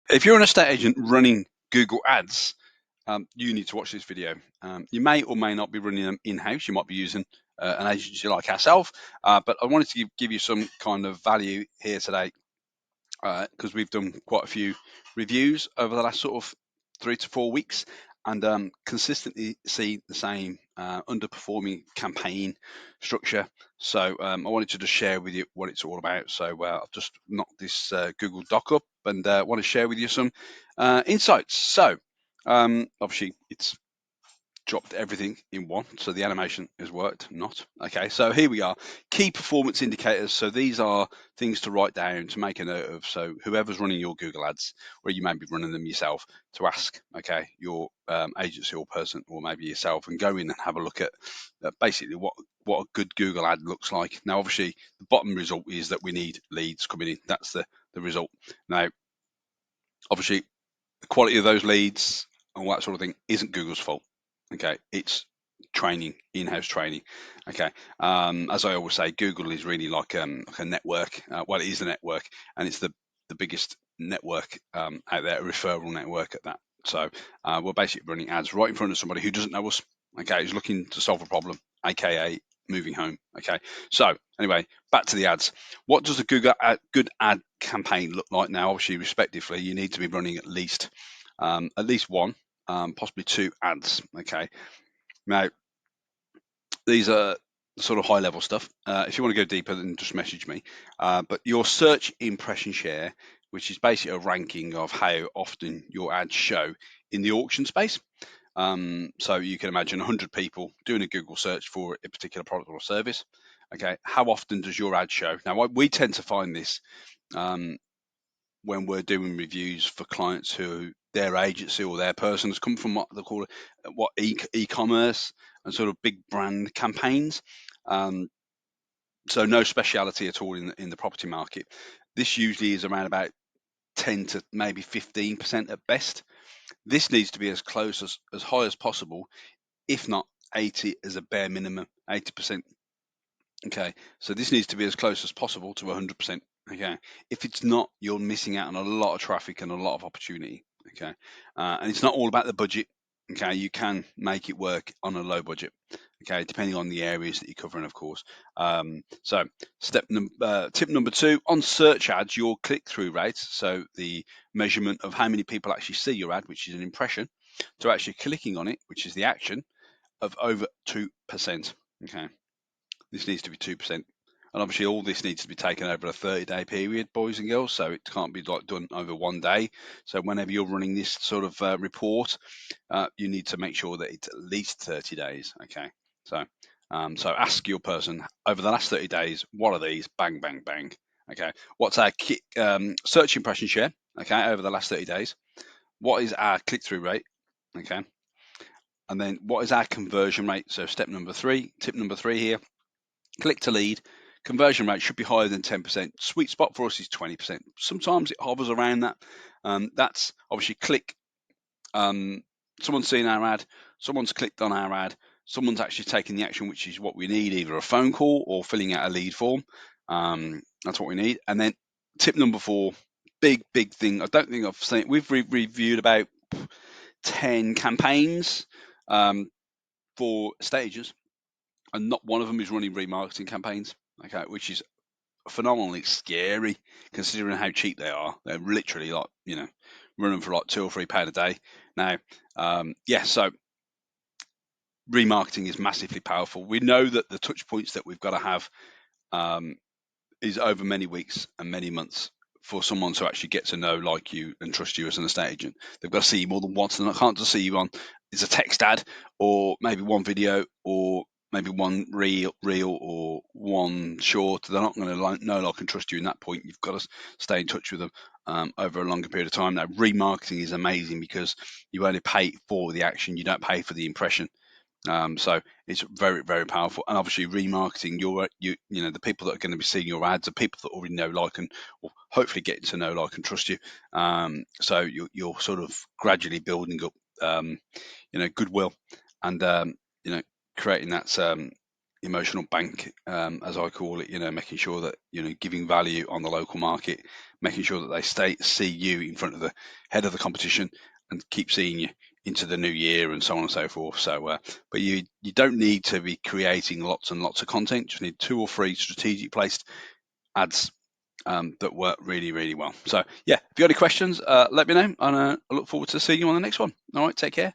If you're an estate agent running Google Ads, you need to watch this video. You may or may not be running them in-house. You might be using an agency like ourselves, but I wanted to give you some kind of value here today because we've done quite a few reviews over the last sort of 3 to 4 weeks and consistently see the same underperforming campaign structure. So I wanted to just share with you what it's all about. So I've just knocked this Google Doc up and want to share with you some insights. So obviously it's dropped everything in one, so the animation has worked. Not okay. So here we are, key performance indicators. So these are things to write down, to make a note of. So whoever's running your Google ads, or you may be running them yourself, to ask, okay, your agency or person, or maybe yourself, and go in and have a look at basically what a good Google ad looks like. Now, obviously, the bottom result is that we need leads coming in. That's the result. Now, obviously, the quality of those leads and all that sort of thing isn't Google's fault. Okay, it's training, in-house training. Okay, as I always say, Google is really like a network. Well, it is a network, and it's the biggest network out there, a referral network at that. So we're basically running ads right in front of somebody who doesn't know us. Okay, who's looking to solve a problem, aka moving home. Okay, so anyway, back to the ads. What does a good ad campaign look like now? Obviously, respectively, you need to be running at least one, possibly two ads. Okay, now these are sort of high level stuff. If you want to go deeper, then just message me. But your search impression share, which is basically a ranking of how often your ads show in the auction space. So you can imagine 100 people doing a Google search for a particular product or service. Okay, how often does your ad show? Now, we tend to find this um, when we're doing reviews for clients who their agency or their person has come from what they call what e-commerce and sort of big brand campaigns. Um, so no speciality at all in the property market. This usually is around about 10 to maybe 15% at best. This needs to be as close as high as possible, if not 80 as a bare minimum, 80%. Okay, so this needs to be as close as possible to 100%. Okay, if it's not, you're missing out on a lot of traffic and a lot of opportunity. Okay, and it's not all about the budget. Okay, you can make it work on a low budget. Okay, depending on the areas that you're covering, of course. So, tip number two on search ads, your click-through rate. So the measurement of how many people actually see your ad, which is an impression, to actually clicking on it, which is the action, of over 2%. Okay. This needs to be 2%. And obviously, all this needs to be taken over a 30-day period, boys and girls. So it can't be like done over one day. So whenever you're running this sort of report, you need to make sure that it's at least 30 days. Okay. So ask your person over the last 30 days, what are these? Bang, bang, bang. Okay. What's our search impression share? Okay. Over the last 30 days. What is our click through rate? Okay. And then what is our conversion rate? So tip number three here. Click to lead, conversion rate should be higher than 10%. Sweet spot for us is 20%. Sometimes it hovers around that. That's obviously click. Someone's seen our ad, someone's clicked on our ad, someone's actually taken the action, which is what we need, either a phone call or filling out a lead form. That's what we need. And then tip number four, big thing. I don't think I've seen it. We've reviewed about 10 campaigns for stages, and not one of them is running remarketing campaigns. Okay, which is phenomenally scary considering how cheap they are. They're literally like, running for like £2 or £3 a day. Now, so remarketing is massively powerful. We know that the touch points that we've got to have is over many weeks and many months for someone to actually get to know, like you, and trust you as an estate agent. They've got to see you more than once, and I can't just see you on it's a text ad or maybe one video or maybe one reel or one short. They're not going to know, like, and trust you in that point. You've got to stay in touch with them over a longer period of time. Now, remarketing is amazing because you only pay for the action, you don't pay for the impression. So it's very, very powerful. And obviously, remarketing, the people that are going to be seeing your ads are people that already know, like, and or hopefully getting to know, like, and trust you. So you're sort of gradually building up, goodwill, and creating that, emotional bank, as I call it, making sure that, giving value on the local market, making sure that they see you in front of the head of the competition and keep seeing you into the new year and so on and so forth. So, but you don't need to be creating lots and lots of content. You just need 2 or 3 strategic placed ads that work really, really well. So yeah, if you got any questions, let me know, and I look forward to seeing you on the next one. All right, take care.